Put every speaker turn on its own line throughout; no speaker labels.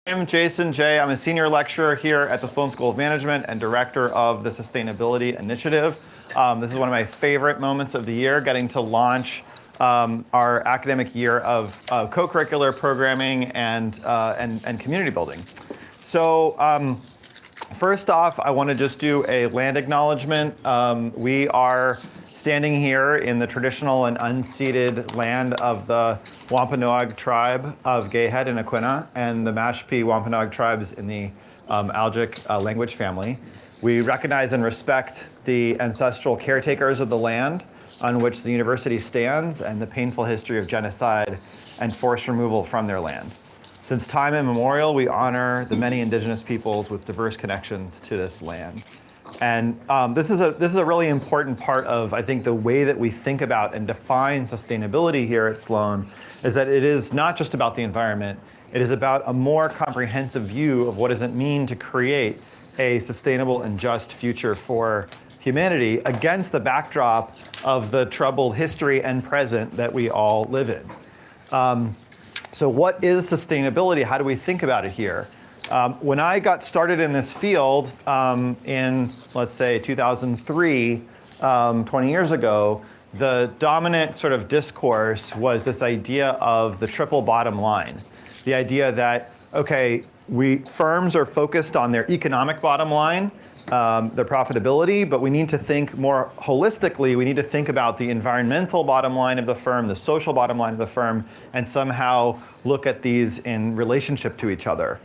I'm Jason Jay. I'm a senior lecturer here at the Sloan School of Management and director of the Sustainability Initiative. This is one of my favorite moments of the year, getting to launch our academic year of co-curricular programming and community building. So first off, I want to just do a land acknowledgement. We are standing here in the traditional and unceded land of the Wampanoag tribe of Gayhead and Aquinnah and the Mashpee Wampanoag tribes in the Algic language family. We recognize and respect the ancestral caretakers of the land on which the university stands and the painful history of genocide and forced removal from their land. Since time immemorial, we honor the many indigenous peoples with diverse connections to this land. And this is a really important part of, I think, the way that we think about and define sustainability here at Sloan, is that it is not just about the environment. It is about a more comprehensive view of what does it mean to create a sustainable and just future for humanity against the backdrop of the troubled history and present that we all live in. So what is sustainability? How do we think about it here? When I got started in this field in, let's say, 2003, 20 years ago, the dominant sort of discourse was this idea of the triple bottom line. The idea that, okay, firms are focused on their economic bottom line, their profitability, but we need to think more holistically. We need to think about the environmental bottom line of the firm, the social bottom line of the firm, and somehow look at these in relationship to each other.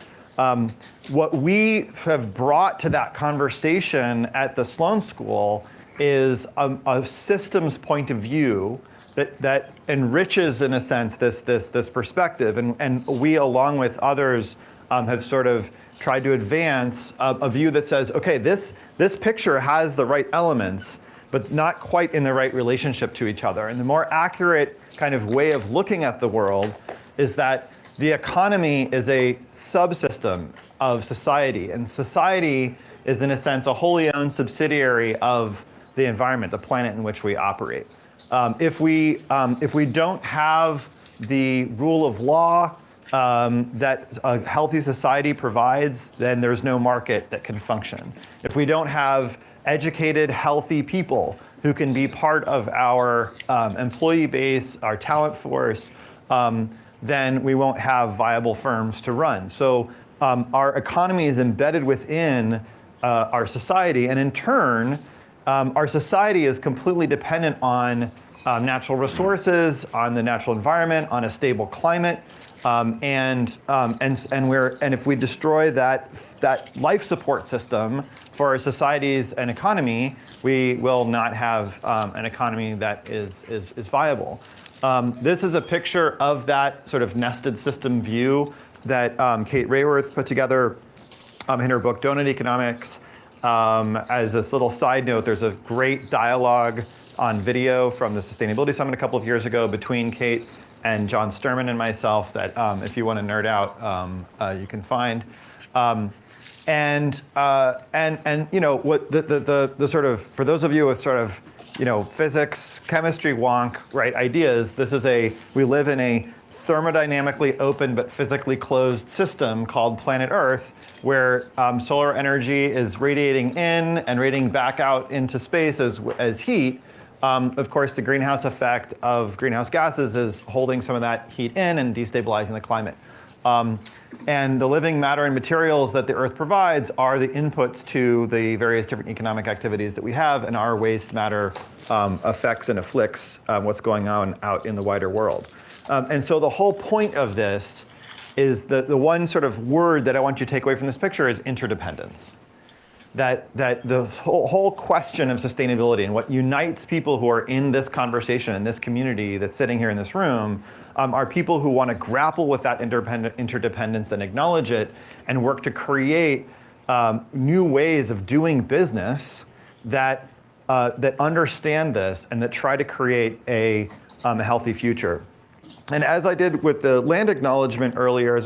What we have brought to that conversation at the Sloan School is a systems point of view that enriches, in a sense, this perspective. And we, along with others, have sort of tried to advance a view that says, okay, this picture has the right elements, but not quite in the right relationship to each other. And the more accurate kind of way of looking at the world is that the economy is a subsystem of society, and society is, in a sense, a wholly owned subsidiary of the environment, the planet in which we operate. If we don't have the rule of law that a healthy society provides, then there's no market that can function. If we don't have educated, healthy people who can be part of our employee base, our talent force, then we won't have viable firms to run. So our economy is embedded within our society, and in turn, our society is completely dependent on natural resources, on the natural environment, on a stable climate, and if we destroy that life support system for our societies and economy, we will not have an economy that is viable. This is a picture of that sort of nested system view that Kate Rayworth put together in her book, Donut Economics. As this little side note, there's a great dialogue on video from the Sustainability Summit a couple of years ago between Kate and John Sturman and myself that if you want to nerd out, you can find. And you know, what the sort of, for those of you with sort of, you know, physics, chemistry wonk, right, ideas, we live in a thermodynamically open but physically closed system called planet Earth, where solar energy is radiating in and radiating back out into space as heat. Of course, the greenhouse effect of greenhouse gases is holding some of that heat in and destabilizing the climate. And the living matter and materials that the Earth provides are the inputs to the various different economic activities that we have, and our waste matter affects and afflicts what's going on out in the wider world. And so the whole point of this is the one sort of word that I want you to take away from this picture is interdependence. That the whole question of sustainability and what unites people who are in this conversation, in this community that's sitting here in this room, are people who want to grapple with that interdependence and acknowledge it and work to create new ways of doing business that understand this and that try to create a healthy future. And as I did with the land acknowledgement earlier,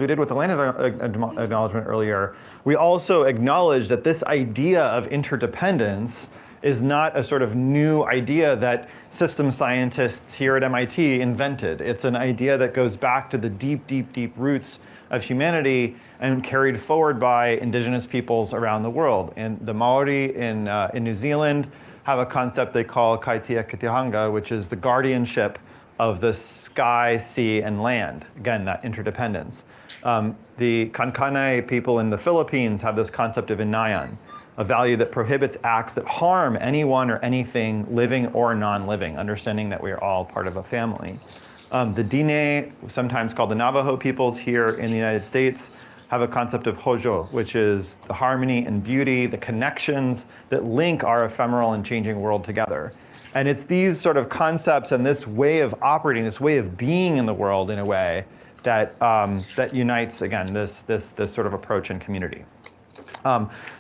we also acknowledge that this idea of interdependence is not a sort of new idea that system scientists here at MIT invented. It's an idea that goes back to the deep, deep, deep roots of humanity and carried forward by indigenous peoples around the world. And the Maori in New Zealand have a concept they call Kaitia Kitihanga, which is the guardianship of the sky, sea, and land. Again, that interdependence. The Kankanaey people in the Philippines have this concept of inayan, a value that prohibits acts that harm anyone or anything living or non-living, understanding that we are all part of a family. The Diné, sometimes called the Navajo peoples here in the United States, have a concept of hojo, which is the harmony and beauty, the connections that link our ephemeral and changing world together. And it's these sort of concepts and this way of operating, this way of being in the world in a way that, that unites, again, this sort of approach and community.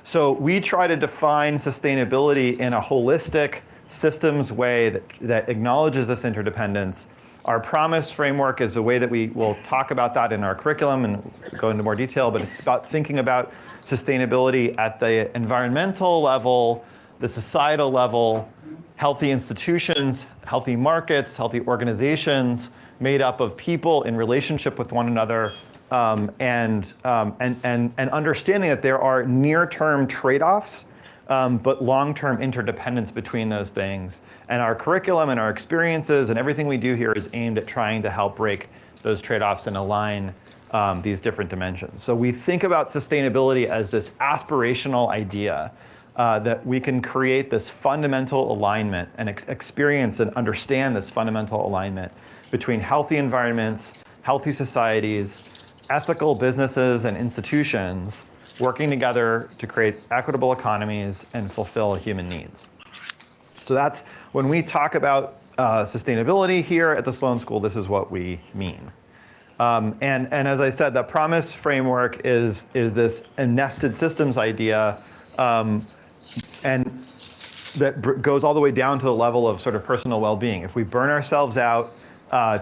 So we try to define sustainability in a holistic systems way that acknowledges this interdependence. Our promise framework is a way that we will talk about that in our curriculum and go into more detail, but it's about thinking about sustainability at the environmental level, the societal level, healthy institutions, healthy markets, healthy organizations made up of people in relationship with one another, and understanding that there are near-term trade-offs, but long-term interdependence between those things. And our curriculum and our experiences and everything we do here is aimed at trying to help break those trade-offs and align these different dimensions. So we think about sustainability as this aspirational idea that we can create this fundamental alignment and experience and understand this fundamental alignment between healthy environments, healthy societies, ethical businesses and institutions working together to create equitable economies and fulfill human needs. So that's when we talk about sustainability here at the Sloan School, this is what we mean. And as I said, the promise framework is this nested systems idea, and that goes all the way down to the level of sort of personal well-being. If we burn ourselves out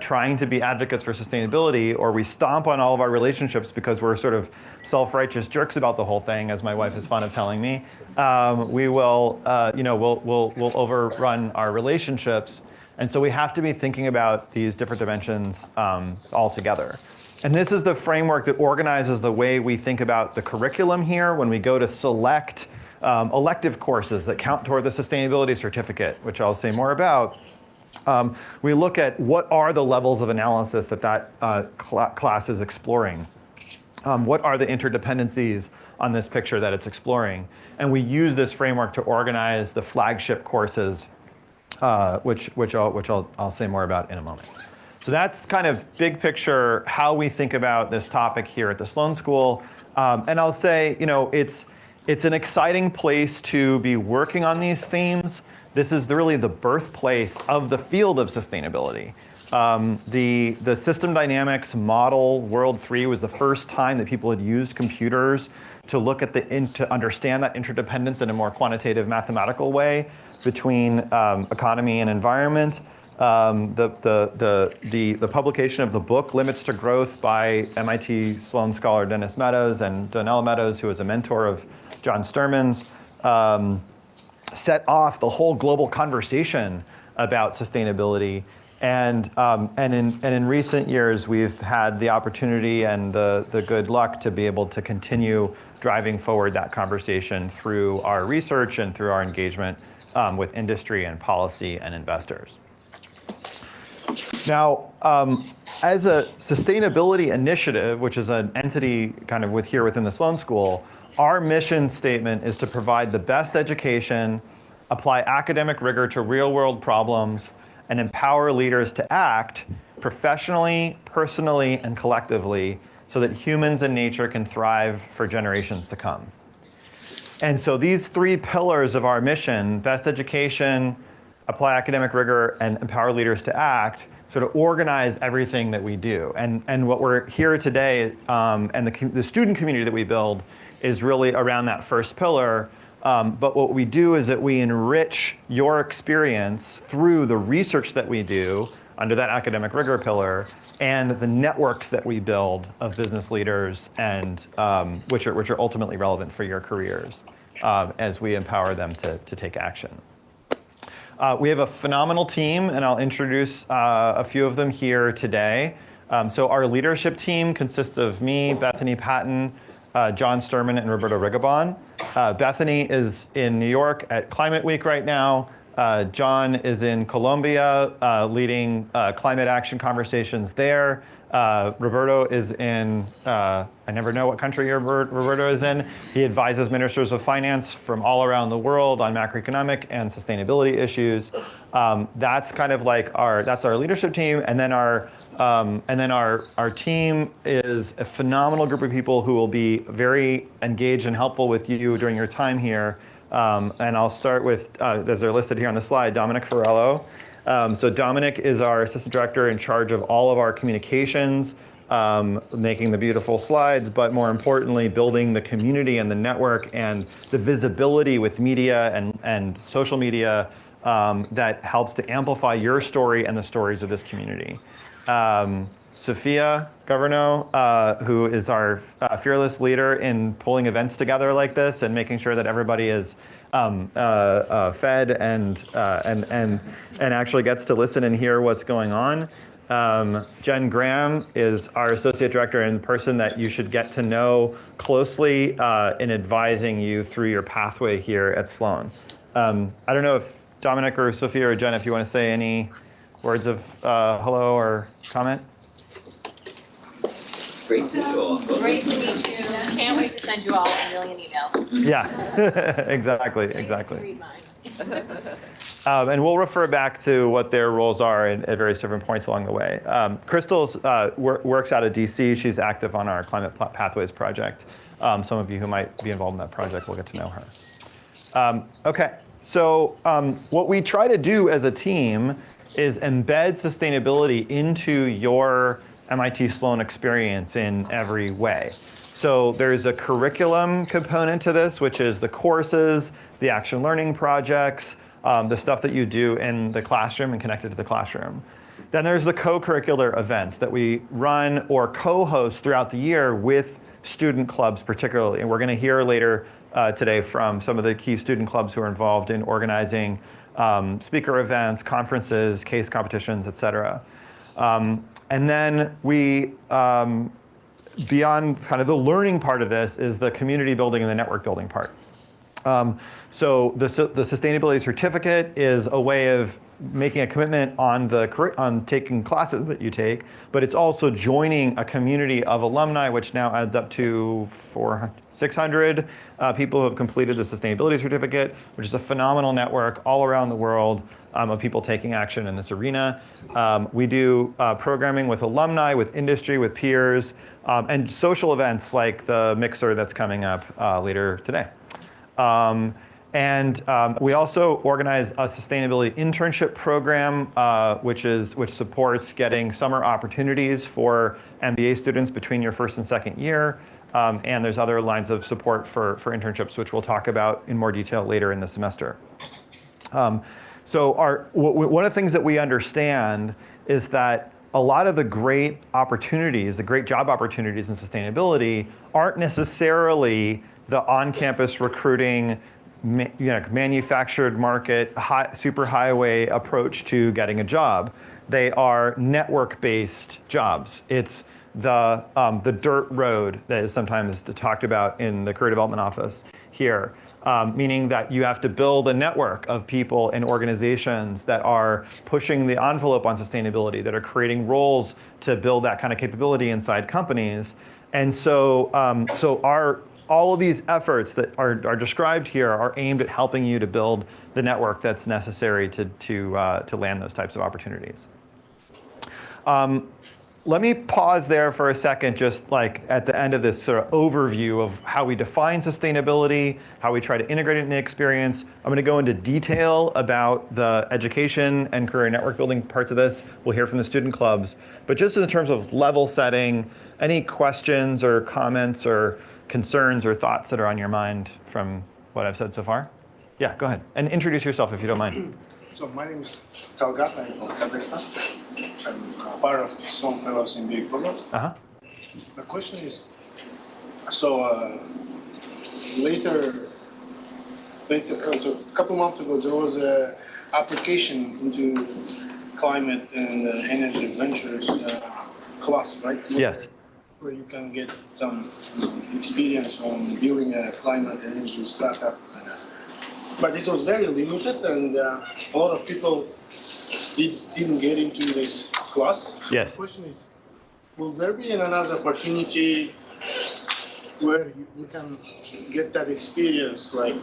trying to be advocates for sustainability, or we stomp on all of our relationships because we're sort of self-righteous jerks about the whole thing, as my wife is fond of telling me, we will, we'll overrun our relationships. And so we have to be thinking about these different dimensions all together. And this is the framework that organizes the way we think about the curriculum here when we go to select elective courses that count toward the Sustainability Certificate, which I'll say more about. We look at what are the levels of analysis that class is exploring. What are the interdependencies on this picture that it's exploring? And we use this framework to organize the flagship courses, which I'll say more about in a moment. So that's kind of big picture how we think about this topic here at the Sloan School. And I'll say, it's an exciting place to be working on these themes. This is really the birthplace of the field of sustainability. The system dynamics model, World 3, was the first time that people had used computers to look at to understand that interdependence in a more quantitative mathematical way between economy and environment. The publication of the book Limits to Growth by MIT Sloan scholar Dennis Meadows and Donnell Meadows, who was a mentor of John Sterman's, set off the whole global conversation about sustainability. And in recent years, we've had the opportunity and the good luck to be able to continue driving forward that conversation through our research and through our engagement with industry and policy and investors. Now, as a sustainability initiative, which is an entity kind of within the Sloan School, our mission statement is to provide the best education, apply academic rigor to real-world problems, and empower leaders to act professionally, personally, and collectively so that humans and nature can thrive for generations to come. And so these three pillars of our mission, best education, apply academic rigor, and empower leaders to act, sort of organize everything that we do. And what we're here today, and the student community that we build, is really around that first pillar. But what we do is that we enrich your experience through the research that we do under that academic rigor pillar and the networks that we build of business leaders, and which are ultimately relevant for your careers. as we empower them to take action. We have a phenomenal team, and I'll introduce a few of them here today. So our leadership team consists of me, Bethany Patton, John Sturman, and Roberto Rigobon. Bethany is in New York at Climate Week right now. John is in Colombia leading climate action conversations there. Roberto is in, I never know what country Roberto is in. He advises ministers of finance from all around the world on macroeconomic and sustainability issues. That's kind of like that's our leadership team. And then our team is a phenomenal group of people who will be very engaged and helpful with you during your time here. And I'll start with, as they're listed here on the slide, Dominic Farello. So Dominic is our assistant director in charge of all of our communications, making the beautiful slides, but more importantly, building the community and the network and the visibility with media and social media that helps to amplify your story and the stories of this community. Sophia Governo, who is our fearless leader in pulling events together like this and making sure that everybody is fed and actually gets to listen and hear what's going on. Jen Graham is our associate director and the person that you should get to know closely in advising you through your pathway here at Sloan. I don't know if Dominic or Sophia or Jen, if you want to say any words of hello or comment.
Great to meet you all.
Great to meet you. Can't wait to send you all a million emails.
Yeah, exactly.
Read mine.
And we'll refer back to what their roles are at various different points along the way. Crystal works out of DC. She's active on our Climate Pathways project. Some of you who might be involved in that project will get to know her. Okay, so what we try to do as a team is embed sustainability into your MIT Sloan experience in every way. So there's a curriculum component to this, which is the courses, the action learning projects, the stuff that you do in the classroom and connected to the classroom. Then there's the co-curricular events that we run or co-host throughout the year with student clubs particularly. And we're going to hear later today from some of the key student clubs who are involved in organizing speaker events, conferences, case competitions, et cetera. And then we, beyond kind of the learning part of this, is the community building and the network building part. So the Sustainability Certificate is a way of making a commitment on taking classes that you take, but it's also joining a community of alumni, which now adds up to 600 people who have completed the Sustainability Certificate, which is a phenomenal network all around the world of people taking action in this arena. We do programming with alumni, with industry, with peers, and social events like the Mixer that's coming up later today. We also organize a sustainability internship program, which supports getting summer opportunities for MBA students between your first and second year. And there's other lines of support for internships, which we'll talk about in more detail later in the semester. So one of the things that we understand is that a lot of the great opportunities, the great job opportunities in sustainability aren't necessarily the on-campus recruiting, manufactured market, superhighway approach to getting a job. They are network-based jobs. It's the dirt road that is sometimes talked about in the career development office here, meaning that you have to build a network of people and organizations that are pushing the envelope on sustainability, that are creating roles to build that kind of capability inside companies. And so, all of these efforts that are described here are aimed at helping you to build the network that's necessary to land those types of opportunities. Let me pause there for a second, just like at the end of this sort of overview of how we define sustainability, how we try to integrate it in the experience. I'm going to go into detail about the education and career network building parts of this. We'll hear from the student clubs. But just in terms of level setting, any questions or comments or concerns or thoughts that are on your mind from what I've said so far? Yeah, go ahead. And introduce yourself if you don't mind.
So my name is Talgat. I'm from Kazakhstan. I'm part of Sloan Fellows in MBA program. The question is, so later a couple months ago, there was a application into climate and energy ventures class, right?
Yes.
Where you can get some experience on building a climate and energy startup. But it was very limited, and a lot of people didn't get into this class. So
Yes.
the question is, will there be another opportunity where you can get that experience, like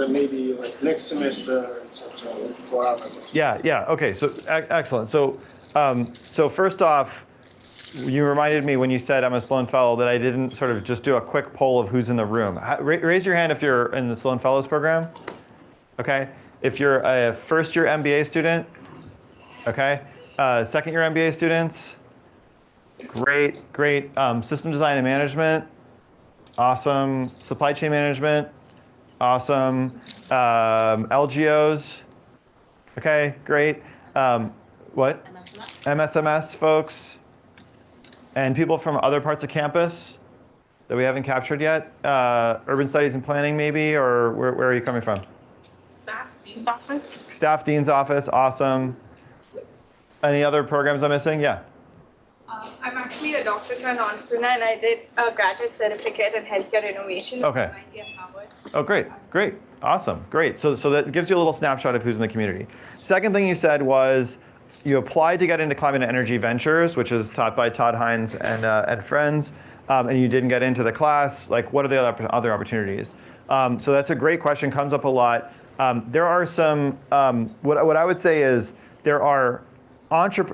maybe like next semester, etc., for others?
Yeah. Okay. So excellent. So first off, you reminded me when you said I'm a Sloan Fellow that I didn't sort of just do a quick poll of who's in the room. Raise your hand if you're in the Sloan Fellows program. Okay. If you're a first-year MBA student. Okay. Second-year MBA students. Great. System design and management. Awesome. Supply chain management. Awesome. LGOs. Okay, great. What? MSMS folks. And people from other parts of campus that we haven't captured yet. Urban studies and planning maybe, or where are you coming from?
Staff Dean's Office.
Staff Dean's Office, awesome. Any other programs I'm missing? Yeah.
I'm actually a doctor-turned entrepreneur, and I did a graduate certificate in healthcare innovation
Okay.
at MIT and Harvard.
Oh, great, awesome, great. So that gives you a little snapshot of who's in the community. Second thing you said was you applied to get into climate and energy ventures, which is taught by Todd Hines and friends, and you didn't get into the class. Like, what are the other opportunities? So that's a great question, comes up a lot. There are some, what I would say is there are,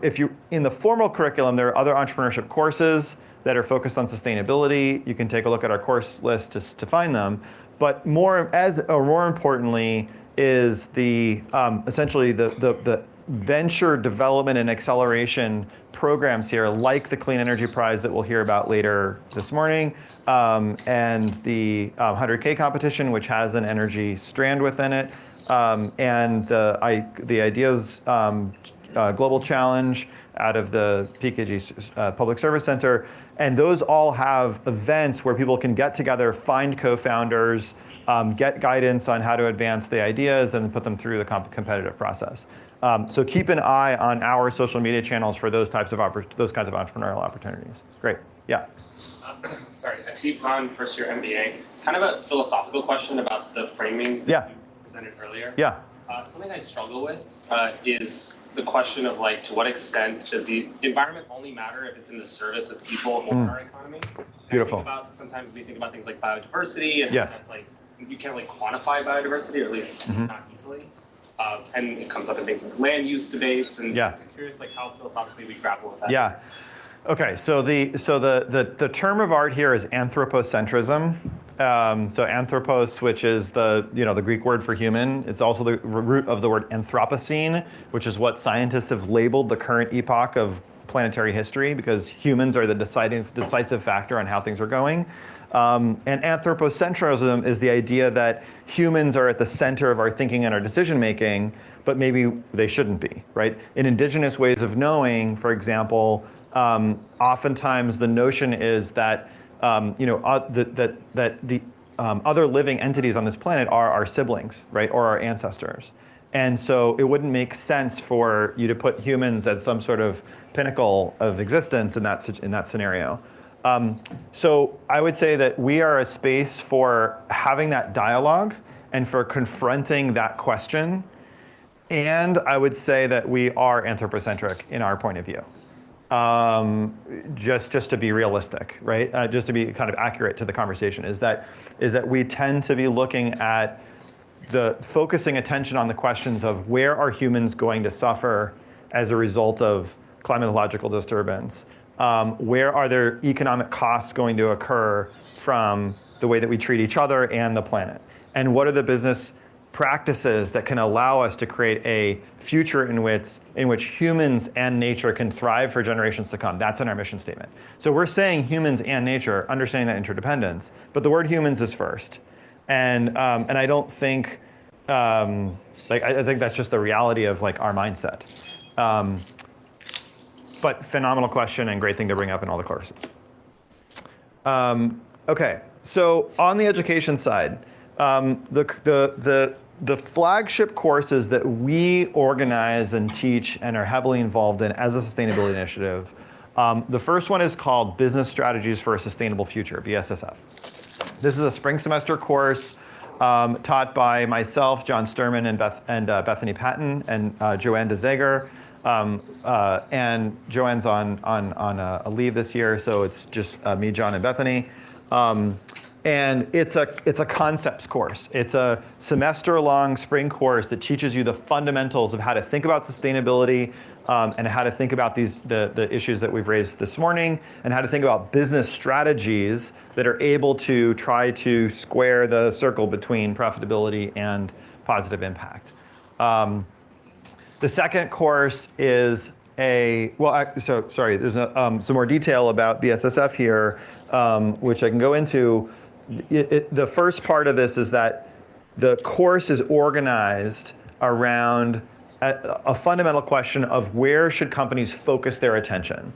if you in the formal curriculum, there are other entrepreneurship courses that are focused on sustainability. You can take a look at our course list to find them. But more importantly is the essentially the venture development and acceleration programs here, like the Clean Energy Prize that we'll hear about later this morning, and the 100K competition, which has an energy strand within it, and the Ideas Global Challenge out of the PKG Public Service Center. And those all have events where people can get together, find co-founders, get guidance on how to advance the ideas and put them through the competitive process. So keep an eye on our social media channels for those kinds of entrepreneurial opportunities. Great, yeah.
Sorry, Atib Khan, first year MBA. Kind of a philosophical question about the framing
Yeah.
you presented earlier.
Yeah.
Something I struggle with is the question of like, to what extent does the environment only matter if it's in the service of people or our economy?
Beautiful.
Sometimes we think about things like biodiversity, and
Yes.
that's like, you can't really quantify biodiversity, or at least not easily. And it comes up in things like land use debates, and
Yeah.
I'm just curious like how philosophically we grapple with that.
Yeah. Okay, so the term of art here is anthropocentrism. So anthropos, which is the Greek word for human. It's also the root of the word Anthropocene, which is what scientists have labeled the current epoch of planetary history, because humans are the decisive factor on how things are going. And anthropocentrism is the idea that humans are at the center of our thinking and our decision making, but maybe they shouldn't be, right? In indigenous ways of knowing, for example, oftentimes the notion is that the other living entities on this planet are our siblings, right, or our ancestors. And so it wouldn't make sense for you to put humans at some sort of pinnacle of existence in that scenario. So I would say that we are a space for having that dialogue and for confronting that question. And I would say that we are anthropocentric in our point of view. Just to be realistic, right? Just to be kind of accurate to the conversation, is that we tend to be looking at focusing attention on the questions of where are humans going to suffer as a result of climatological disturbance? Where are there economic costs going to occur from the way that we treat each other and the planet? And what are the business practices that can allow us to create a future in which humans and nature can thrive for generations to come? That's in our mission statement. So we're saying humans and nature, understanding that interdependence, but the word humans is first. And I don't think, I think that's just the reality of like our mindset. But phenomenal question and great thing to bring up in all the courses. Okay, so on the education side, the flagship courses that we organize and teach and are heavily involved in as a sustainability initiative, the first one is called Business Strategies for a Sustainable Future, BSSF. This is a spring semester course taught by myself, John Sturman, and Bethany Patton, and Joanne DeZager. And Joanne's on a leave this year, so it's just me, John, and Bethany. And it's a concepts course. It's a semester-long spring course that teaches you the fundamentals of how to think about sustainability and how to think about the issues that we've raised this morning, and how to think about business strategies that are able to try to square the circle between profitability and positive impact. The second course is there's some more detail about BSSF here, which I can go into. The first part of this is that the course is organized around a fundamental question of where should companies focus their attention.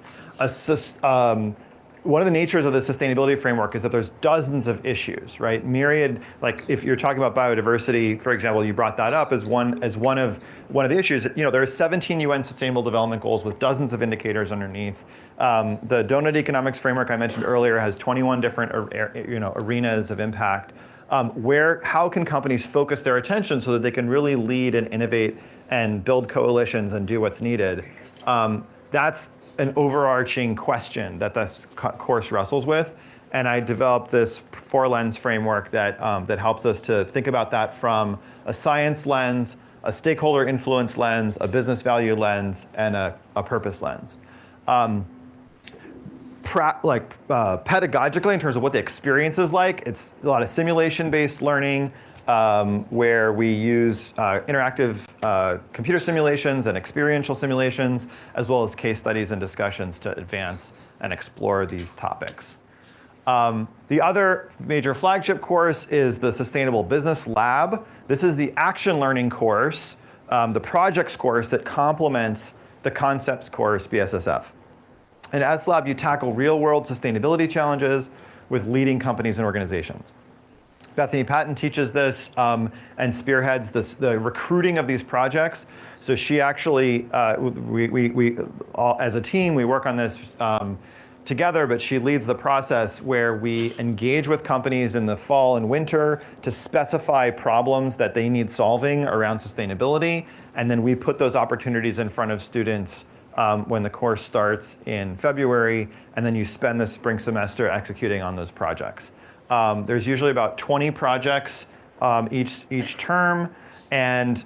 One of the natures of the sustainability framework is that there's dozens of issues, right? Myriad, like if you're talking about biodiversity, for example, you brought that up as one of the issues. There are 17 UN Sustainable Development Goals with dozens of indicators underneath. The Donut Economics framework I mentioned earlier has 21 different arenas of impact. How can companies focus their attention so that they can really lead and innovate and build coalitions and do what's needed? That's an overarching question that this course wrestles with, and I developed this 4-lens framework that helps us to think about that from a science lens, a stakeholder influence lens, a business value lens, and a purpose lens. Pedagogically, in terms of what the experience is like, it's a lot of simulation-based learning, where we use interactive computer simulations and experiential simulations, as well as case studies and discussions to advance and explore these topics. The other major flagship course is the Sustainable Business Lab. This is the action learning course, the projects course that complements the concepts course, BSSF. In SLab, you tackle real-world sustainability challenges with leading companies and organizations. Bethany Patton teaches this and spearheads the recruiting of these projects. So she actually, we all, as a team, we work on this together, but she leads the process where we engage with companies in the fall and winter to specify problems that they need solving around sustainability. And then we put those opportunities in front of students when the course starts in February, and then you spend the spring semester executing on those projects. There's usually about 20 projects each term, and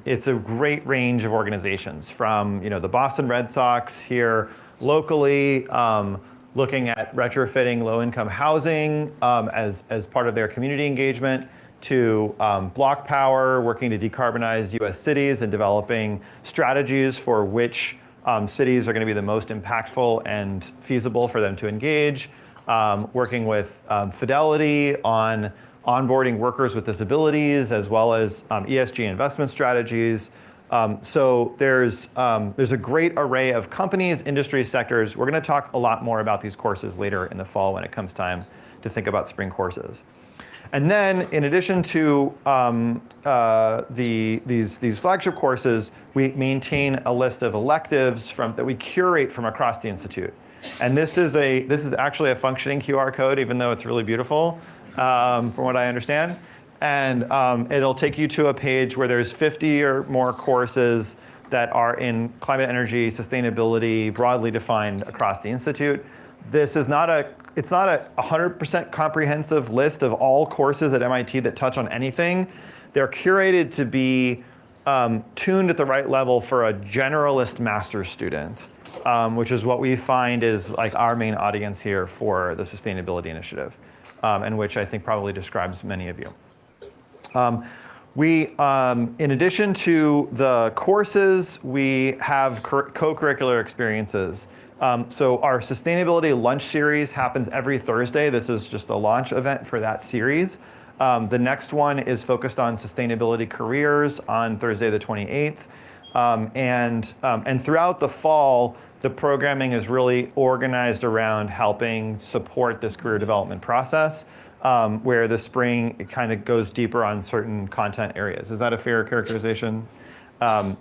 it's a great range of organizations from the Boston Red Sox here locally, looking at retrofitting low-income housing as part of their community engagement, to Block Power working to decarbonize U.S. cities and developing strategies for which cities are going to be the most impactful and feasible for them to engage. Working with Fidelity on onboarding workers with disabilities, as well as ESG investment strategies. So there's a great array of companies, industry sectors. We're going to talk a lot more about these courses later in the fall when it comes time to think about spring courses. And then, in addition to these flagship courses, we maintain a list of electives that we curate from across the institute. And this is actually a functioning QR code, even though it's really beautiful, from what I understand. And it'll take you to a page where there's 50 or more courses that are in climate, energy, sustainability, broadly defined across the institute. It's not a 100% comprehensive list of all courses at MIT that touch on anything. They're curated to be tuned at the right level for a generalist master's student. Which is what we find is like our main audience here for the Sustainability Initiative, and which I think probably describes many of you. In addition to the courses, we have co-curricular experiences. So our Sustainability Lunch Series happens every Thursday. This is just the launch event for that series. The next one is focused on sustainability careers on Thursday the 28th. And throughout the fall, the programming is really organized around helping support this career development process. where the spring it kind of goes deeper on certain content areas. Is that a fair characterization?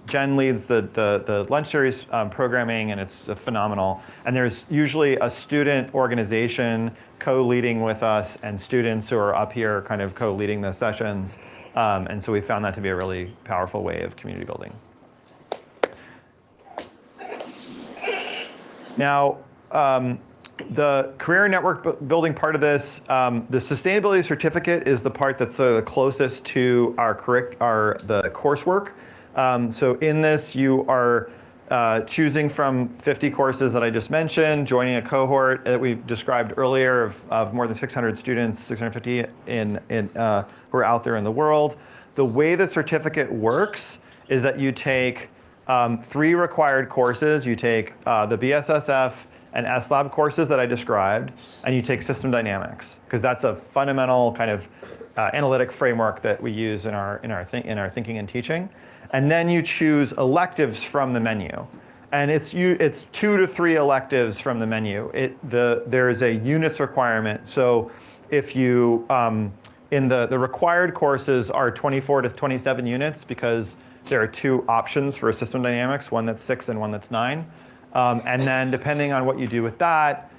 Jen leads the lunch series programming, and it's phenomenal. And there's usually a student organization co-leading with us, and students who are up here kind of co-leading the sessions. And so we found that to be a really powerful way of community building. Now, the career network building part of this, the sustainability certificate is the part that's the closest to the coursework. So in this, you are choosing from 50 courses that I just mentioned, joining a cohort that we described earlier of more than 600 students, 650 who are out there in the world. The way the certificate works is that you take 3 required courses. You take the BSSF and SLab courses that I described, and you take system dynamics, because that's a fundamental kind of analytic framework that we use in our thinking and teaching. And then you choose electives from the menu. And it's 2 to 3 electives from the menu. There is a units requirement. So if you, in the required courses are 24 to 27 units, because there are 2 options for system dynamics, one that's 6 and one that's 9. And then depending on what you do with that,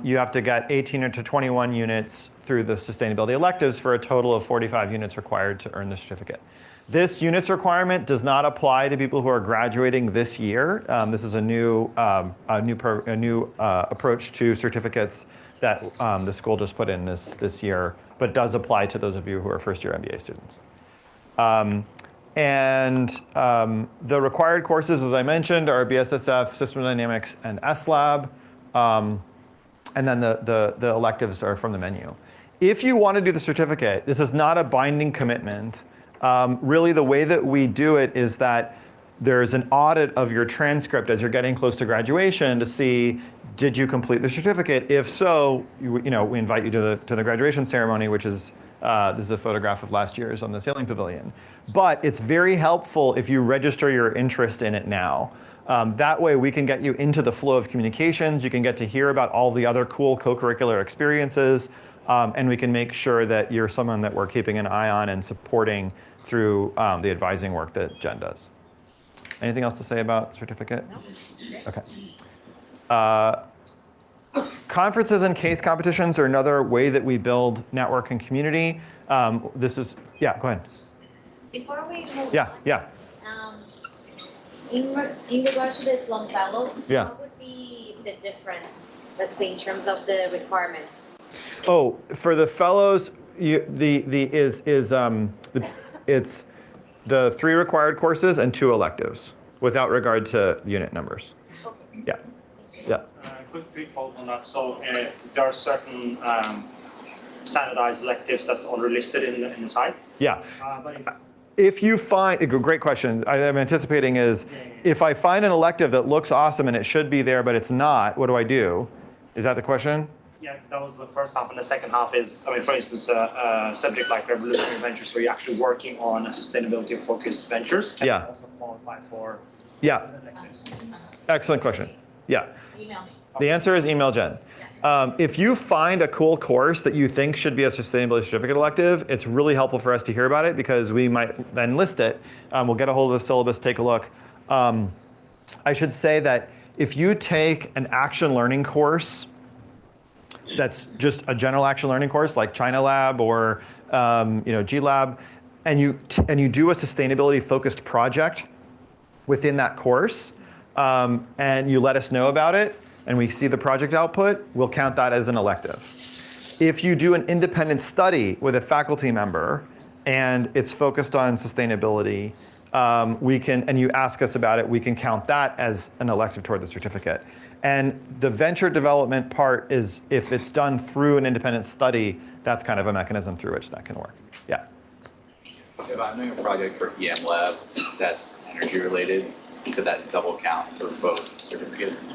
you have to get 18 to 21 units through the sustainability electives for a total of 45 units required to earn the certificate. This units requirement does not apply to people who are graduating this year. This is a new approach to certificates that the school just put in this year, but does apply to those of you who are first-year MBA students. The required courses, as I mentioned, are BSSF, System Dynamics, and SLab. And then the electives are from the menu. If you want to do the certificate, this is not a binding commitment. Really, the way that we do it is that there's an audit of your transcript as you're getting close to graduation to see, did you complete the certificate? If so, we invite you to the graduation ceremony, which is this is a photograph of last year's on the sailing pavilion. But it's very helpful if you register your interest in it now. That way we can get you into the flow of communications. You can get to hear about all the other cool co-curricular experiences. And we can make sure that you're someone that we're keeping an eye on and supporting through the advising work that Jen does. Anything else to say about certificate? No. Okay. Conferences and case competitions are another way that we build network and community. Go ahead.
Before we move
Yeah,
on,
yeah.
In regards to the Sloan Fellows,
Yeah.
what would be the difference, let's say, in terms of the requirements?
Oh, for the fellows, it's the 3 required courses and 2 electives, without regard to unit numbers.
Okay.
Yeah, yeah.
Quick follow on that. So there are certain standardized electives that's already listed in the site.
Yeah.
But
If you find, great question, I'm anticipating is, if I find an elective that looks awesome and it should be there, but it's not, what do I do? Is that the question?
yeah, that was the first half, and the second half is, for instance, a subject like revolutionary ventures, where you're actually working on a sustainability-focused ventures. Can
Yeah.
also qualify for
Yeah.
electives.
Excellent question. Yeah.
Email me.
The answer is email Jen. If you find a cool course that you think should be a sustainability certificate elective, it's really helpful for us to hear about it, because we might then list it. We'll get a hold of the syllabus, take a look. I should say that if you take an action learning course that's just a general action learning course like China Lab or G Lab, and you do a sustainability focused project within that course, and you let us know about it, and we see the project output, we'll count that as an elective. If you do an independent study with a faculty member and it's focused on sustainability, and you ask us about it, we can count that as an elective toward the certificate. And the venture development part is, if it's done through an independent study, that's kind of a mechanism through which that can work. Yeah.
If I'm doing a project for EM Lab that's energy related, could that double count for both certificates?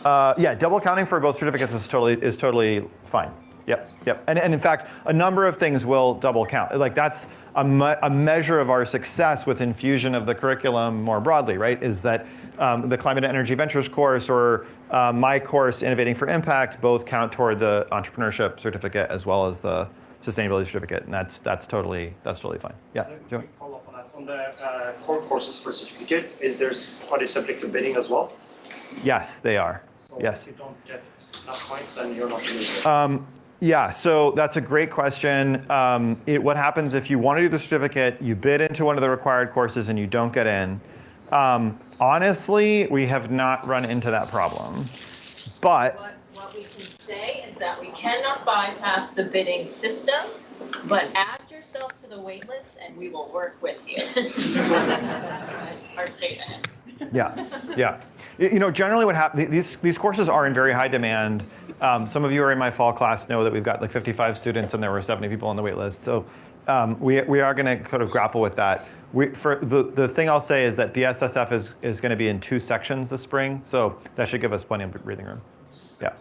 Yeah, double counting for both certificates is totally fine. Yep. And in fact, a number of things will double count. Like that's a measure of our success with infusion of the curriculum more broadly, right? Is that the Climate and Energy Ventures course or my course, Innovating for Impact, both count toward the entrepreneurship certificate as well as the sustainability certificate, and that's totally fine. Yeah.
So a quick follow-up on that. On the core courses for certificate, are they subject to bidding as well?
Yes, they are.
So
Yes.
if you don't get enough points, then you're not going to
Yeah, so that's a great question. What happens if you want to do the certificate, you bid into one of the required courses and you don't get in? Honestly, we have not run into that problem. But
What we can say is that we cannot bypass the bidding system, but add yourself to the wait list and we will work with you. Our statement.
yeah. You know, generally what happens, these courses are in very high demand. Some of you are in my fall class know that we've got like 55 students and there were 70 people on the wait list. So we are going to kind of grapple with that. For the thing I'll say is that BSSF is going to be in 2 sections this spring, so that should give us plenty of breathing room. Yeah.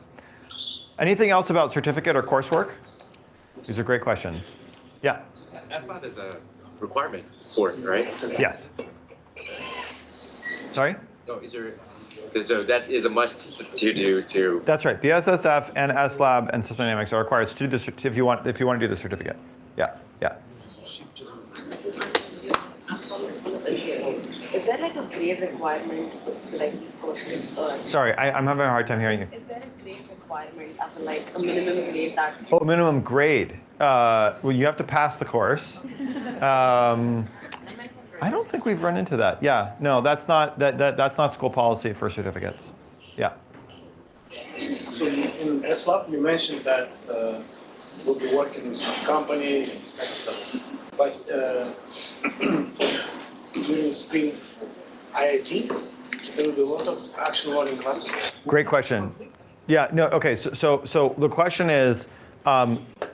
Anything else about certificate or coursework? These are great questions. Yeah.
SLAB is a requirement for it, right?
Yes. Sorry?
No, so that is a must to do to.
That's right. BSSF and SLAB and System Dynamics are required to do this if you want to do the certificate. Yeah.
Is there like a grade requirement for like these courses? Or
Sorry, I'm having a hard time hearing you.
is there a grade requirement as in like a minimum grade that?
Oh, minimum grade. Well, you have to pass the course. I don't think we've run into that. Yeah, no, that's not school policy for certificates. Yeah.
So in SLAP, you mentioned that we'll be working with some companies and this kind of stuff. But during spring IIT, there will be a lot of action learning classes.
Great question. Yeah, no, okay, so the question is,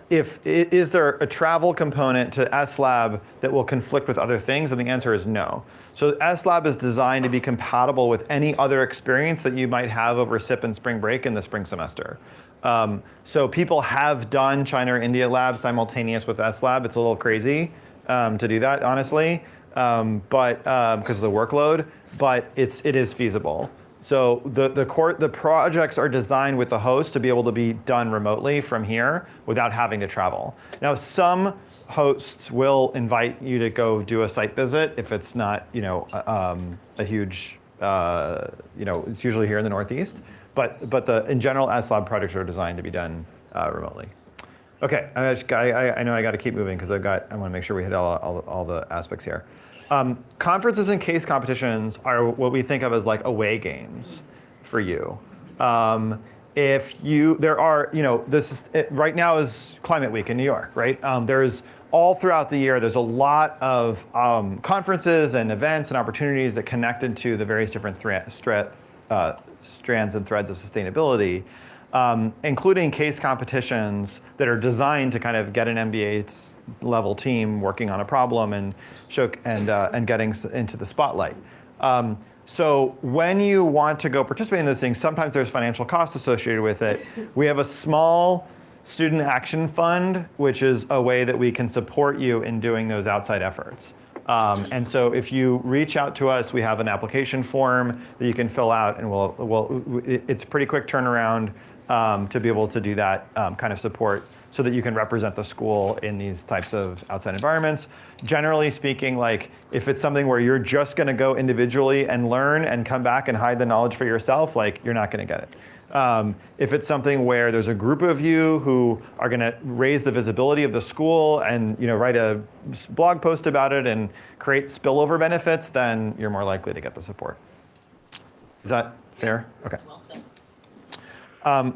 is there a travel component to SLAB that will conflict with other things? And the answer is no. So SLAB is designed to be compatible with any other experience that you might have over SIP and spring break in the spring semester. So people have done China or India Lab simultaneous with SLAB. It's a little crazy to do that, honestly, but because of the workload, but it is feasible. So the projects are designed with the host to be able to be done remotely from here without having to travel. Now, some hosts will invite you to go do a site visit if it's not, a huge, it's usually here in the Northeast. But in general, SLAB projects are designed to be done remotely. Okay, I know I got to keep moving because I want to make sure we hit all the aspects here. Conferences and case competitions are what we think of as like away games for you. Right now is Climate Week in New York, right? There's all throughout the year, there's a lot of conferences and events and opportunities that connected to the various different strands and threads of sustainability, including case competitions that are designed to kind of get an MBA level team working on a problem and getting into the spotlight. So when you want to go participate in those things, sometimes there's financial costs associated with it. We have a small student action fund, which is a way that we can support you in doing those outside efforts. And so if you reach out to us, we have an application form that you can fill out, and it's pretty quick turnaround to be able to do that kind of support so that you can represent the school in these types of outside environments. Generally speaking, like if it's something where you're just gonna go individually and learn and come back and hide the knowledge for yourself, like you're not gonna get it. If it's something where there's a group of you who are going to raise the visibility of the school and write a blog post about it and create spillover benefits, then you're more likely to get the support. Is that fair? Okay.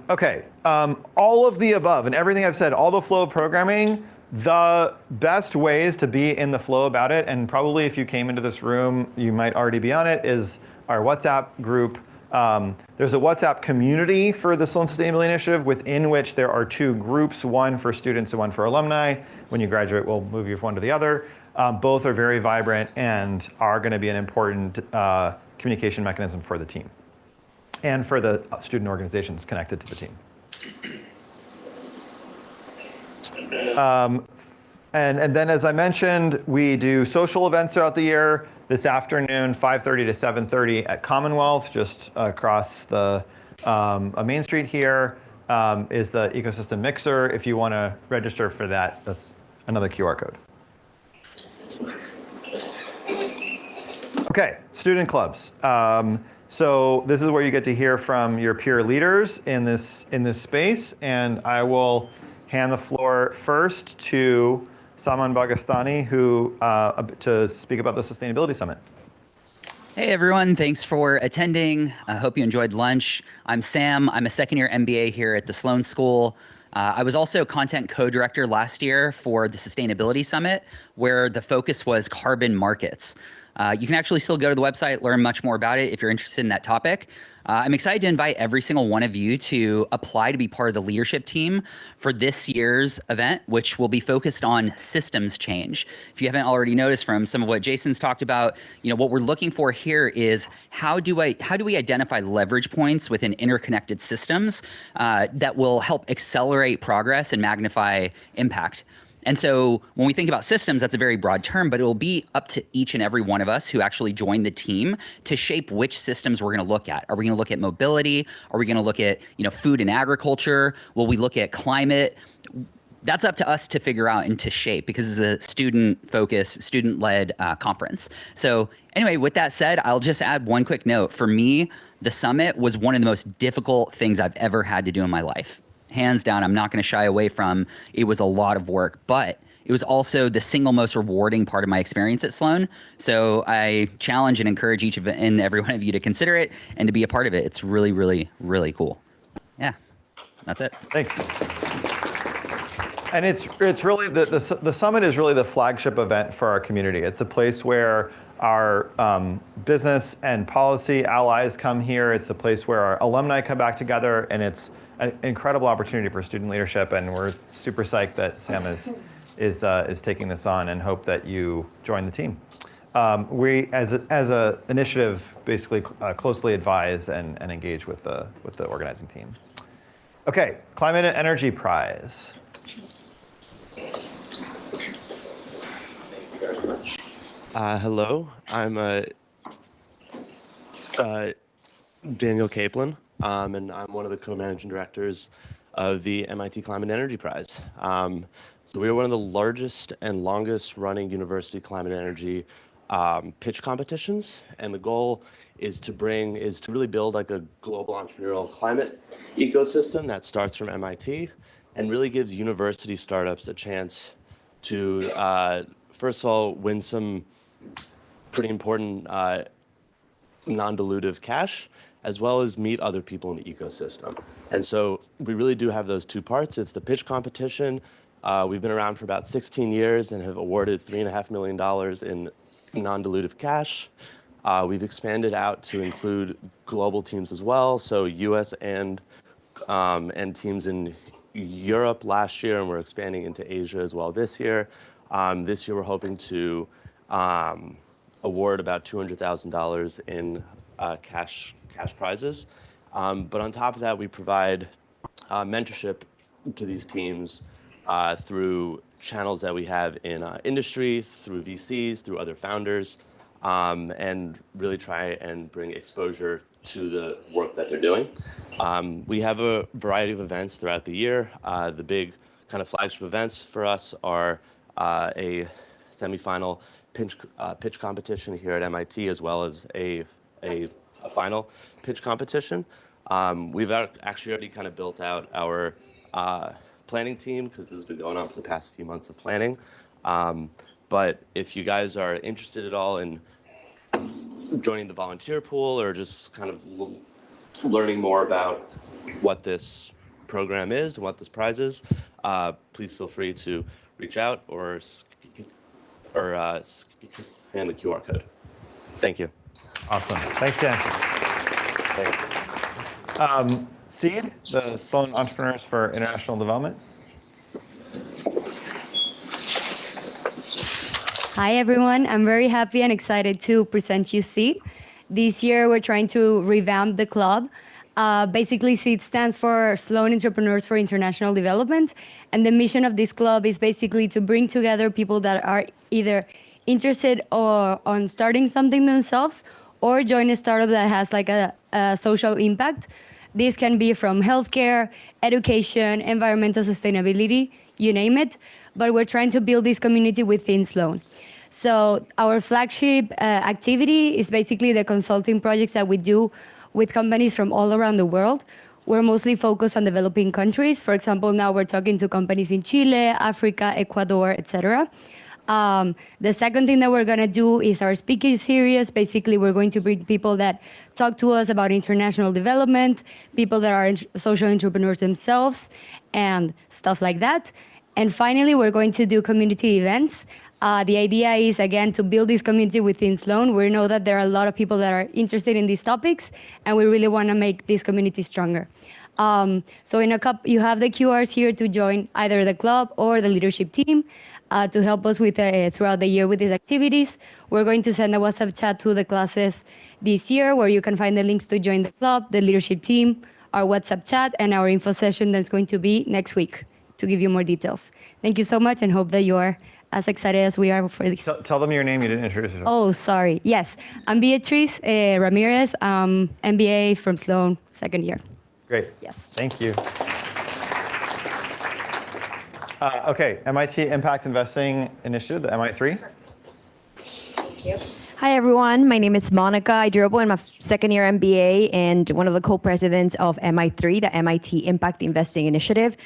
Okay. All of the above and everything I've said, all the flow of programming, the best ways to be in the flow about it, and probably if you came into this room, you might already be on it, is our WhatsApp group. There's a WhatsApp community for the Sloan Sustainability Initiative within which there are 2 groups, one for students and one for alumni. When you graduate, we'll move you from one to the other. Both are very vibrant and are going to be an important communication mechanism for the team and for the student organizations connected to the team. And then, as I mentioned, we do social events throughout the year. This afternoon, 5:30 to 7:30 at Commonwealth, just across the Main Street here, is the Ecosystem Mixer. If you want to register for that, that's another QR code. Okay, student clubs. So this is where you get to hear from your peer leaders in this space, and I will hand the floor first to Saman Bagastani, who to speak about the Sustainability Summit.
Hey everyone, thanks for attending. I hope you enjoyed lunch. I'm Sam. I'm a second-year MBA here at the Sloan School. I was also content co-director last year for the Sustainability Summit, where the focus was carbon markets. You can actually still go to the website, learn much more about it if you're interested in that topic. I'm excited to invite every single one of you to apply to be part of the leadership team for this year's event, which will be focused on systems change. If you haven't already noticed from some of what Jason's talked about, what we're looking for here is how do we identify leverage points within interconnected systems that will help accelerate progress and magnify impact. And so when we think about systems, that's a very broad term, but it will be up to each and every one of us who actually join the team to shape which systems we're going to look at. Are we going to look at mobility? Are we going to look at food and agriculture? Will we look at climate? That's up to us to figure out and to shape, because it's a student-focused, student-led conference. So anyway, with that said, I'll just add one quick note. For me, the summit was one of the most difficult things I've ever had to do in my life. Hands down, I'm not going to shy away from it. Was a lot of work, but it was also the single most rewarding part of my experience at Sloan. So I challenge and encourage each and every one of you to consider it and to be a part of it. It's really, really, really cool. Yeah, that's it.
Thanks. And it's really, the summit is really the flagship event for our community. It's a place where our business and policy allies come here. It's a place where our alumni come back together, and it's an incredible opportunity for student leadership, and we're super psyched that Sam is taking this on, and hope that you join the team. We, as a initiative, basically closely advise and engage with the organizing team. Okay, Climate and Energy Prize.
Hello, I'm Daniel Kaplan. And I'm one of the co-managing directors of the MIT Climate and Energy Prize. So we are one of the largest and longest running university climate and energy pitch competitions. And the goal is to really build like a global entrepreneurial climate ecosystem that starts from MIT and really gives university startups a chance to, first of all, win some pretty important non-dilutive cash, as well as meet other people in the ecosystem. And so we really do have those two parts. It's the pitch competition. We've been around for about 16 years and have awarded $3.5 million in non-dilutive cash. We've expanded out to include global teams as well, so US and teams in Europe last year, and we're expanding into Asia as well this year. This year we're hoping to award about $200,000 in cash prizes. But on top of that, we provide mentorship to these teams through channels that we have in industry, through VCs, through other founders, and really try and bring exposure to the work that they're doing. We have a variety of events throughout the year. The big kind of flagship events for us are a semifinal pitch competition here at MIT, as well as a final pitch competition. We've actually already kind of built out our planning team, because this has been going on for the past few months of planning. But if you guys are interested at all in joining the volunteer pool, or just kind of learning more about what this program is and what this prize is, please feel free to reach out or scan the QR code. Thank you.
Awesome. Thanks, Dan.
Thanks.
Seed, the Sloan Entrepreneurs for International Development.
Hi, everyone. I'm very happy and excited to present you Seed. This year, we're trying to revamp the club. Basically, it stands for Sloan Entrepreneurs for International Development. And the mission of this club is basically to bring together people that are either interested or on starting something themselves or join a startup that has like a social impact. This can be from healthcare, education, environmental sustainability, you name it. But we're trying to build this community within Sloan. So our flagship activity is basically the consulting projects that we do with companies from all around the world. We're mostly focused on developing countries. For example, now we're talking to companies in Chile, Africa, Ecuador, etc. The second thing that we're going to do is our speaking series. Basically, we're going to bring people that talk to us about international development, people that are social entrepreneurs themselves, and stuff like that. And finally, we're going to do community events. The idea is, again, to build this community within Sloan. We know that there are a lot of people that are interested in these topics, and we really want to make this community stronger. So in a couple, you have the QRs here to join either the club or the leadership team to help us with throughout the year with these activities. We're going to send a WhatsApp chat to the classes this year where you can find the links to join the club, the leadership team, our WhatsApp chat, and our info session that's going to be next week to give you more details. Thank you so much and hope that you are as excited as we are for this.
Tell them your name. You didn't introduce yourself.
Oh, sorry. Yes, I'm Beatriz Ramirez, MBA from Sloan, second year.
Great.
Yes.
Thank you. Okay, MIT Impact Investing Initiative, the MI3.
Thank you.
Hi, everyone. My name is Monica Idrobo. I'm a second-year MBA and one of the co-presidents of MI3, the MIT Impact Investing Initiative.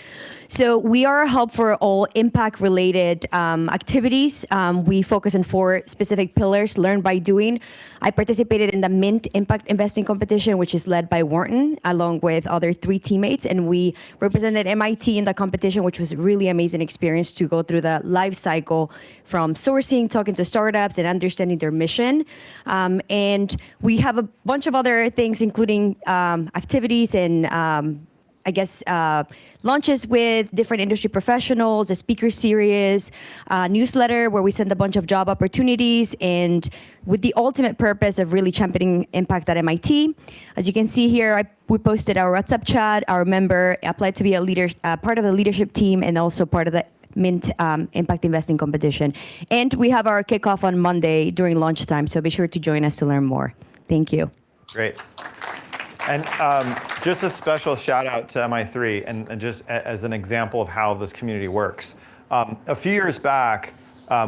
So we are a hub for all impact-related activities. We focus on 4 specific pillars: learn by doing. I participated in the Mint Impact Investing Competition, which is led by Wharton, along with other 3 teammates. And we represented MIT in the competition, which was a really amazing experience to go through the life cycle from sourcing, talking to startups, and understanding their mission. And we have a bunch of other things, including activities and launches with different industry professionals, a speaker series, newsletter where we send a bunch of job opportunities, and with the ultimate purpose of really championing impact at MIT. As you can see here, we posted our WhatsApp chat. Our member applied to be a leader, part of the leadership team, and also part of the Mint Impact Investing Competition. And we have our kickoff on Monday during lunchtime, so be sure to join us to learn more. Thank you.
Great. And just a special shout out to MI3, and just as an example of how this community works. A few years back,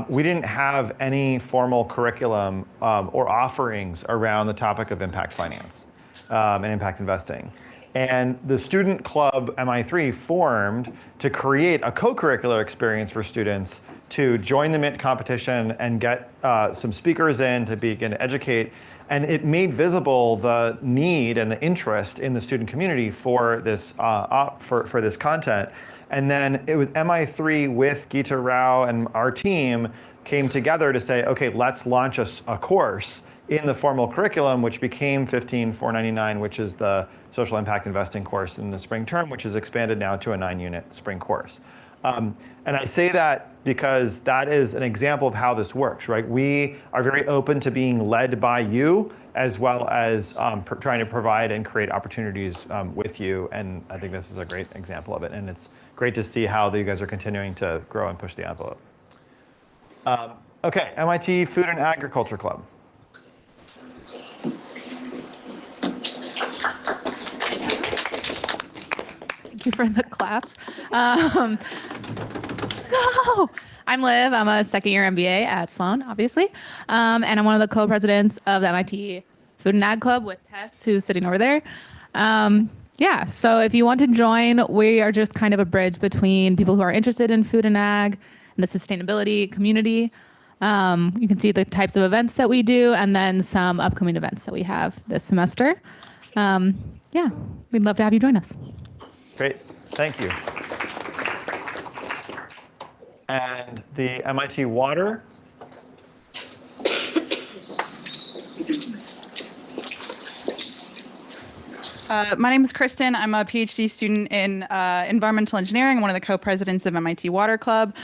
we didn't have any formal curriculum or offerings around the topic of impact finance and impact investing. And the student club MI3 formed to create a co-curricular experience for students to join the Mint competition and get some speakers in to begin to educate. And it made visible the need and the interest in the student community for this for this content. And then it was MI3 with Geeta Rao and our team came together to say, okay, let's launch a course in the formal curriculum, which became $15,499, which is the social impact investing course in the spring term, which is expanded now to a 9-unit spring course. And I say that because that is an example of how this works, right? We are very open to being led by you, as well as trying to provide and create opportunities with you. And I think this is a great example of it. And it's great to see how you guys are continuing to grow and push the envelope. Okay, MIT Food and Agriculture Club.
Thank you for the claps. No! I'm Liv. I'm a second-year MBA at Sloan, obviously. And I'm one of the co-presidents of the MIT Food and Ag Club with Tess, who's sitting over there. Yeah, so if you want to join, we are just kind of a bridge between people who are interested in food and ag and the sustainability community. You can see the types of events that we do and then some upcoming events that we have this semester. Yeah, we'd love to have you join us.
Great, thank you. And the MIT Water.
My name is Kristen. I'm a PhD student in environmental engineering. I'm one of the co-presidents of MIT Water Club.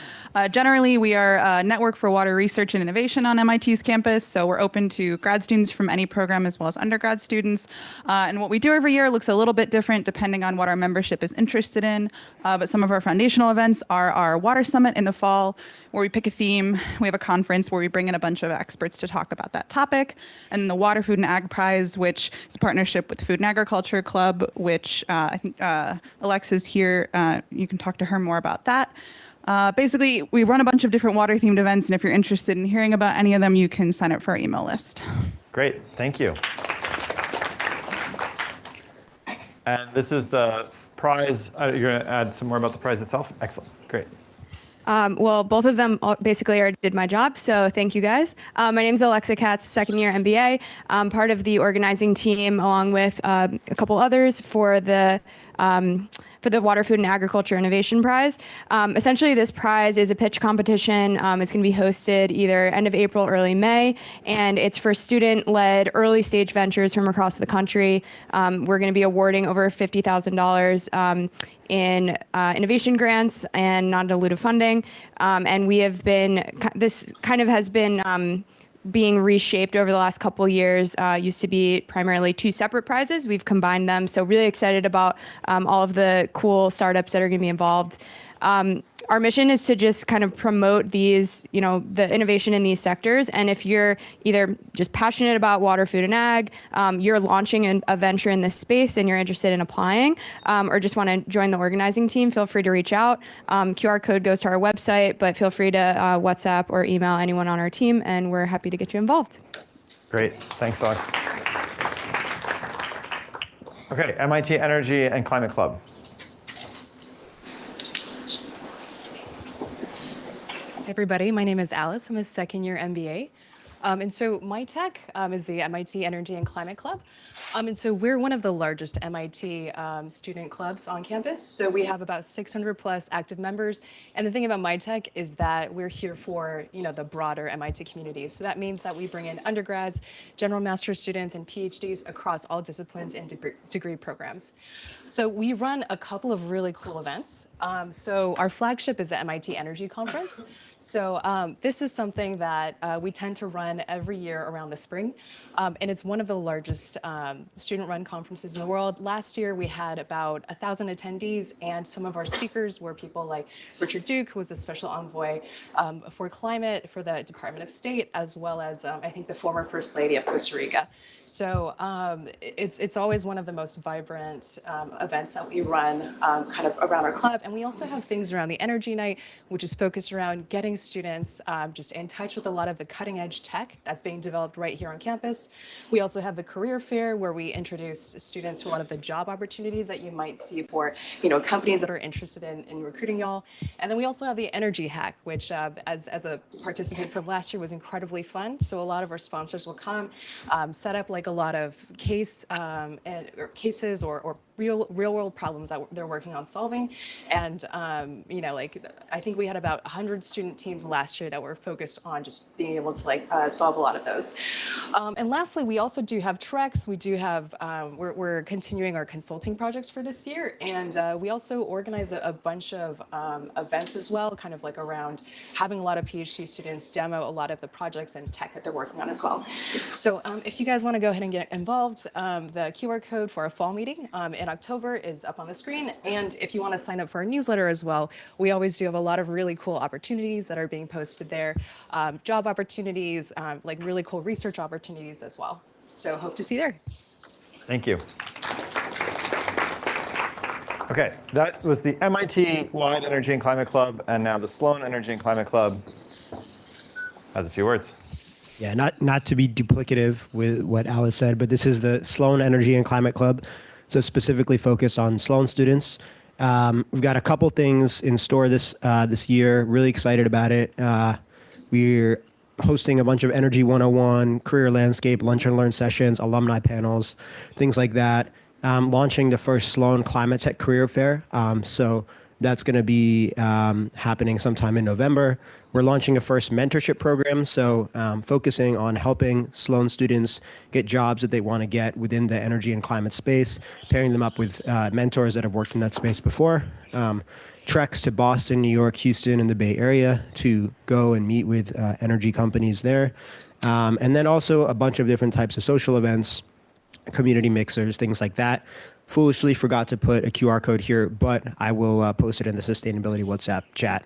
Generally, we are a network for water research and innovation on MIT's campus, so we're open to grad students from any program as well as undergrad students. And what we do every year looks a little bit different depending on what our membership is interested in. But some of our foundational events are our Water Summit in the fall, where we pick a theme. We have a conference where we bring in a bunch of experts to talk about that topic. And then the Water, Food, and Ag Prize, which is a partnership with the Food and Agriculture Club, which I think Alexa's here. You can talk to her more about that. Basically, we run a bunch of different water-themed events, and if you're interested in hearing about any of them, you can sign up for our email list.
Great, thank you. And this is the prize. You're going to add some more about the prize itself? Excellent, great.
Well, both of them basically already did my job, so thank you guys. My name is Alexa Katz, second year MBA. I'm part of the organizing team along with a couple others for the Water, Food, and Agriculture Innovation Prize. Essentially, this prize is a pitch competition. It's going to be hosted either end of April, early May, and it's for student-led early stage ventures from across the country. We're going to be awarding over $50,000 in innovation grants and non-dilutive funding. And we have been, this kind of has been being reshaped over the last couple years. Used to be primarily two separate prizes. We've combined them. So really excited about all of the cool startups that are going to be involved. Our mission is to just kind of promote these, the innovation in these sectors. And if you're either just passionate about water, food, and ag, you're launching a venture in this space and you're interested in applying, or just want to join the organizing team, feel free to reach out. QR code goes to our website, but feel free to WhatsApp or email anyone on our team, and we're happy to get you involved.
Great, thanks, Alex. Okay, MIT Energy and Climate Club.
Hey everybody, my name is Alice. I'm a second year MBA. And so MyTech is the MIT Energy and Climate Club. And so we're one of the largest MIT student clubs on campus. So we have about 600 plus active members. And the thing about MyTech is that we're here for the broader MIT community. So that means that we bring in undergrads, general master's students, and PhDs across all disciplines and degree programs. So we run a couple of really cool events. So our flagship is the MIT Energy Conference. So this is something that we tend to run every year around the spring. And it's one of the largest student-run conferences in the world. Last year, we had about 1,000 attendees, and some of our speakers were people like Richard Duke, who was a special envoy for climate for the Department of State, as well as, I think, the former First Lady of Costa Rica. So it's always one of the most vibrant events that we run kind of around our club. And we also have things around the Energy Night, which is focused around getting students just in touch with a lot of the cutting-edge tech that's being developed right here on campus. We also have the Career Fair, where we introduce students to a lot of the job opportunities that you might see for companies that are interested in recruiting y'all. And then we also have the Energy Hack, which as a participant from last year was incredibly fun. So a lot of our sponsors will come, set up like a lot of cases or real world problems that they're working on solving. And I think we had about 100 student teams last year that were focused on just being able to solve a lot of those. And lastly, we also do have treks. We do have, we're continuing our consulting projects for this year. And we also organize a bunch of events as well, kind of like around having a lot of PhD students demo a lot of the projects and tech that they're working on as well. So if you guys want to go ahead and get involved, the QR code for our fall meeting in October is up on the screen. And if you want to sign up for our newsletter as well, we always do have a lot of really cool opportunities that are being posted there, job opportunities, like really cool research opportunities as well. So hope to see you there.
Thank you. Okay, that was the MIT-wide Energy and Climate Club, and now the Sloan Energy and Climate Club has a few words.
Yeah, not to be duplicative with what Alice said, but this is the Sloan Energy and Climate Club, so specifically focused on Sloan students. We've got a couple things in store this year. Really excited about it. We're hosting a bunch of Energy 101, career landscape, lunch and learn sessions, alumni panels, things like that. Launching the first Sloan Climate Tech Career Fair. So That's going to be happening sometime in November. We're launching a first mentorship program, so focusing on helping Sloan students get jobs that they want to get within the energy and climate space, pairing them up with mentors that have worked in that space before. Treks to Boston, New York, Houston, and the Bay Area to go and meet with energy companies there. And then also a bunch of different types of social events, community mixers, things like that. Foolishly forgot to put a QR code here, but I will post it in the sustainability WhatsApp chat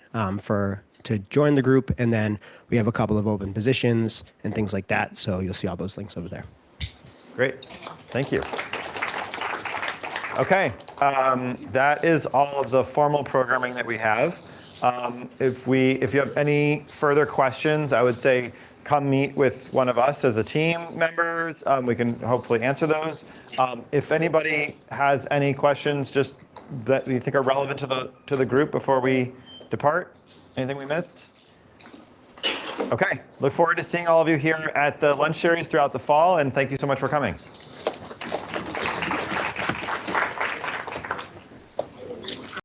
to join the group. And then we have a couple of open positions and things like that. So you'll see all those links over there.
Great. Thank you. Okay. That is all of the formal programming that we have. If you have any further questions, I would say come meet with one of us as a team members. We can hopefully answer those. If anybody has any questions just that you think are relevant to the group before we depart, anything we missed? Okay, look forward to seeing all of you here at the lunch series throughout the fall, and thank you so much for coming.